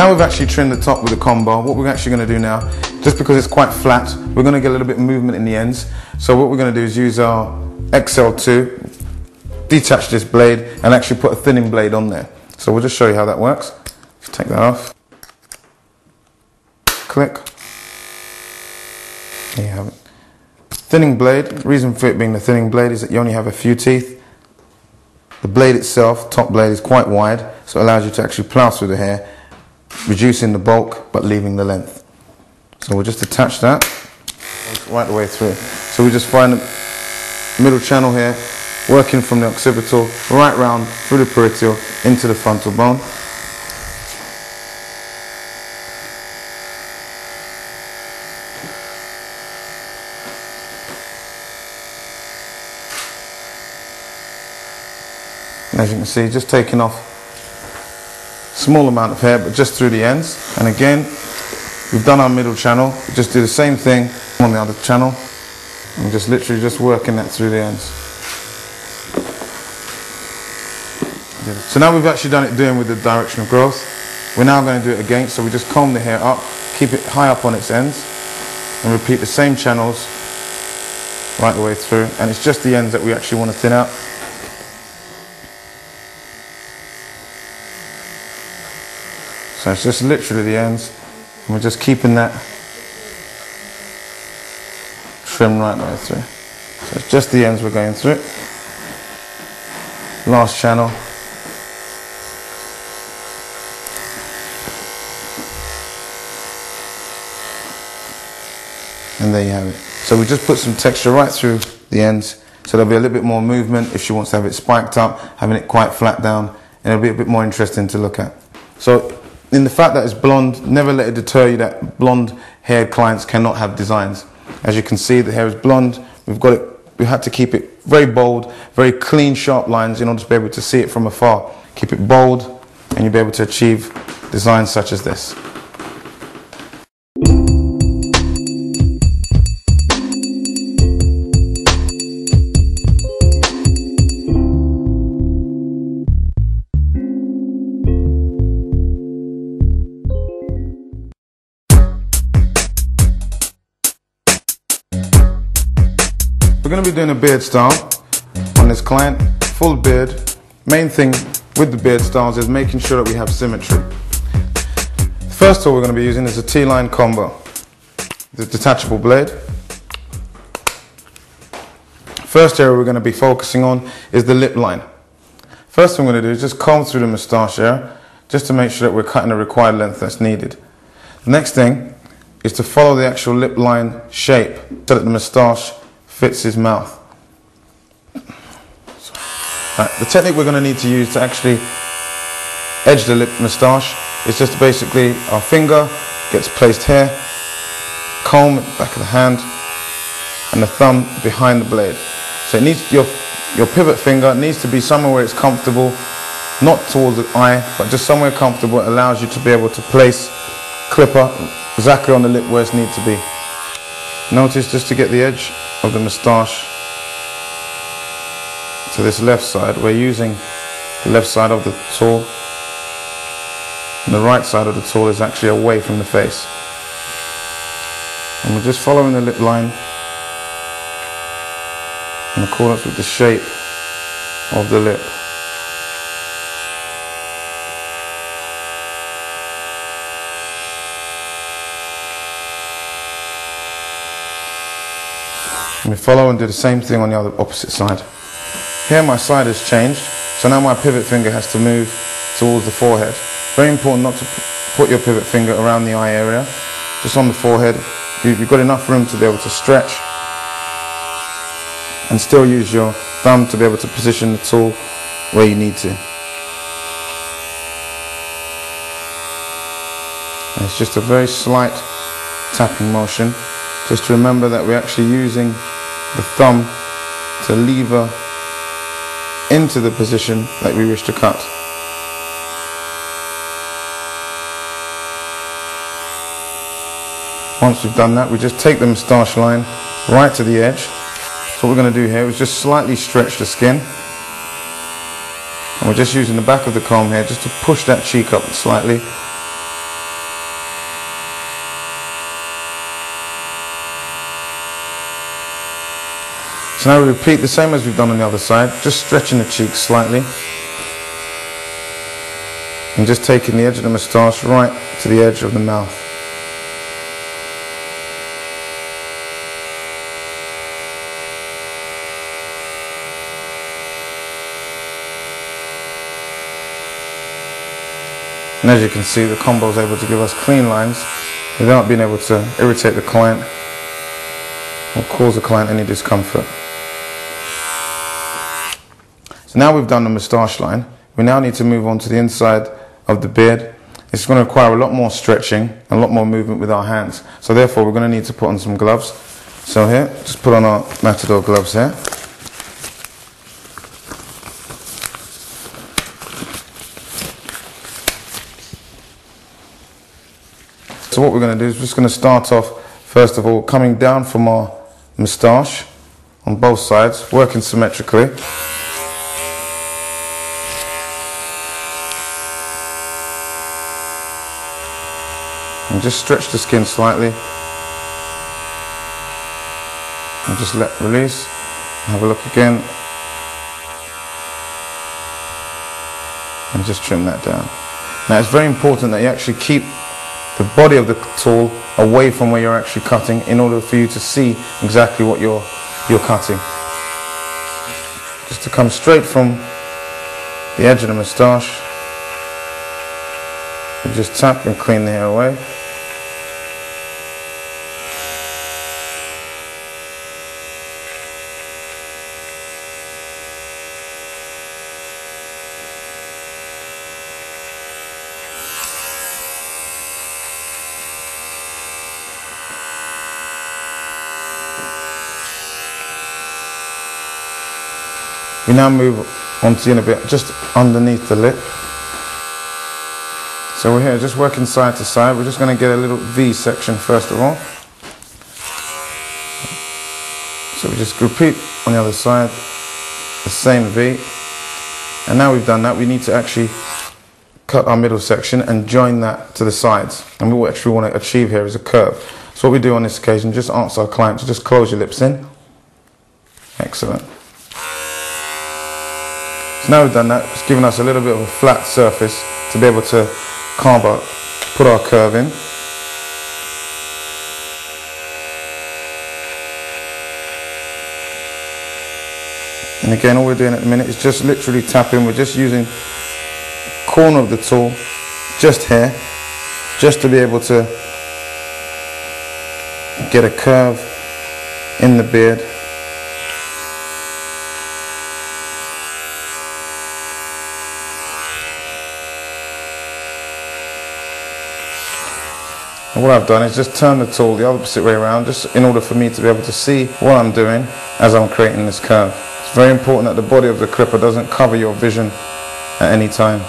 Now we've actually trimmed the top with the combo. What we're actually going to do now, just because it's quite flat, we're going to get a little bit of movement in the ends. So what we're going to do is use our XL2, detach this blade, and actually put a thinning blade on there. So we'll just show you how that works. Just take that off. Click. There you have it. Thinning blade, reason for it being the thinning blade is that you only have a few teeth. The blade itself, top blade, is quite wide, so it allows you to actually plough through the hair, reducing the bulk but leaving the length. So we'll just attach that right the way through. So we just find the middle channel here, working from the occipital right round through the parietal into the frontal bone. And as you can see, just taking off a small amount of hair, but just through the ends. And again, we've done our middle channel. We just do the same thing on the other channel. And just literally just working that through the ends. So now we've actually done it doing with the direction of growth. We're now going to do it again. So we just comb the hair up, keep it high up on its ends, and repeat the same channels right the way through. And it's just the ends that we actually want to thin out. So it's just literally the ends, and we're just keeping that trim right the way through. So it's just the ends we're going through. Last channel. And there you have it. So we just put some texture right through the ends, so there'll be a little bit more movement if she wants to have it spiked up, having it quite flat down, and it'll be a bit more interesting to look at. So in the fact that it's blonde, never let it deter you that blonde haired clients cannot have designs. As you can see, the hair is blonde. We had to keep it very bold, very clean, sharp lines in order to be able to see it from afar. Keep it bold, and you'll be able to achieve designs such as this. We're going to be doing a beard style on this client, full beard. Main thing with the beard styles is making sure that we have symmetry. The first tool we're going to be using is a T-line combo, the detachable blade. First area we're going to be focusing on is the lip line. First thing we're going to do is just comb through the moustache area, just to make sure that we're cutting the required length that's needed. The next thing is to follow the actual lip line shape so that the moustache fits his mouth. Right, the technique we're going to need to use to actually edge the lip moustache is just basically our finger gets placed here, comb at the back of the hand, and the thumb behind the blade. So it needs your pivot finger needs to be somewhere where it's comfortable, not towards the eye, but just somewhere comfortable. It allows you to be able to place clipper exactly on the lip where it needs to be. Notice just to get the edge of the moustache to this left side, we're using the left side of the tool, and the right side of the tool is actually away from the face. And we're just following the lip line in accordance with the shape of the lip. And we follow and do the same thing on the other opposite side. Here my side has changed, so now my pivot finger has to move towards the forehead. Very important not to put your pivot finger around the eye area, just on the forehead. You've got enough room to be able to stretch and still use your thumb to be able to position the tool where you need to. And it's just a very slight tapping motion, just to remember that we're actually using the thumb to lever into the position that we wish to cut. Once we've done that, we just take the moustache line right to the edge. So what we're going to do here is just slightly stretch the skin. And we're just using the back of the comb here just to push that cheek up slightly. So now we repeat the same as we've done on the other side, just stretching the cheeks slightly and just taking the edge of the moustache right to the edge of the mouth. And as you can see, the combo is able to give us clean lines without being able to irritate the client or cause the client any discomfort. So now we've done the moustache line, we now need to move on to the inside of the beard. It's going to require a lot more stretching and a lot more movement with our hands. So therefore we're going to need to put on some gloves. So here, just put on our Matador gloves here. So what we're going to do is we're just going to start off, first of all, coming down from our moustache on both sides, working symmetrically. And just stretch the skin slightly. And just let release. Have a look again. And just trim that down. Now it's very important that you actually keep the body of the tool away from where you're actually cutting in order for you to see exactly what you're cutting. Just to come straight from the edge of the moustache. You just tap and clean the hair away. We now move on to the inner bit, just underneath the lip. So we're here just working side to side. We're just going to get a little V section first of all. So we just repeat on the other side, the same V. And now we've done that, we need to actually cut our middle section and join that to the sides. And what we actually want to achieve here is a curve. So what we do on this occasion, just ask our client to just close your lips in. Excellent. So now we've done that, it's given us a little bit of a flat surface to be able to put our curve in. And again, all we're doing at the minute is just literally tapping. We're just using the corner of the tool, just here, just to be able to get a curve in the beard. And what I've done is just turn the tool the opposite way around, just in order for me to be able to see what I'm doing as I'm creating this curve. It's very important that the body of the clipper doesn't cover your vision at any time.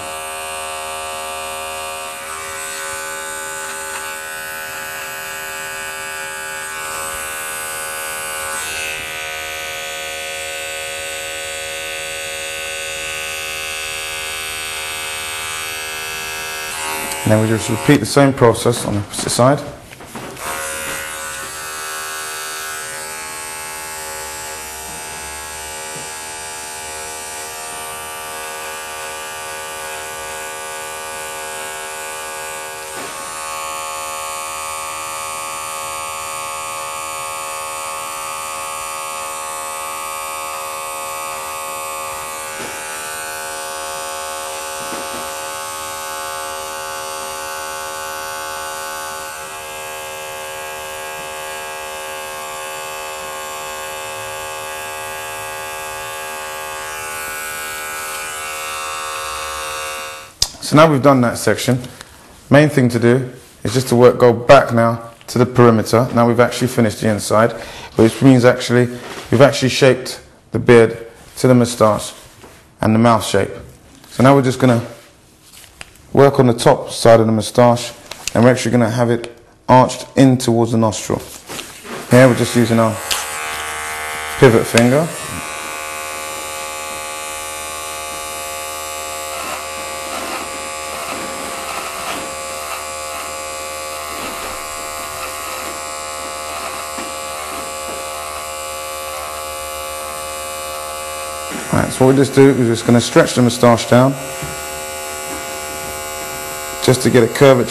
And then we just repeat the same process on the opposite side. So now we've done that section, main thing to do is just to go back now to the perimeter. Now we've actually finished the inside, which means actually we've actually shaped the beard to the moustache and the mouth shape. So now we're just going to work on the top side of the moustache, and we're actually going to have it arched in towards the nostril. Here we're just using our pivot finger. Right, so what we just do is we're just going to stretch the moustache down just to get a curvature.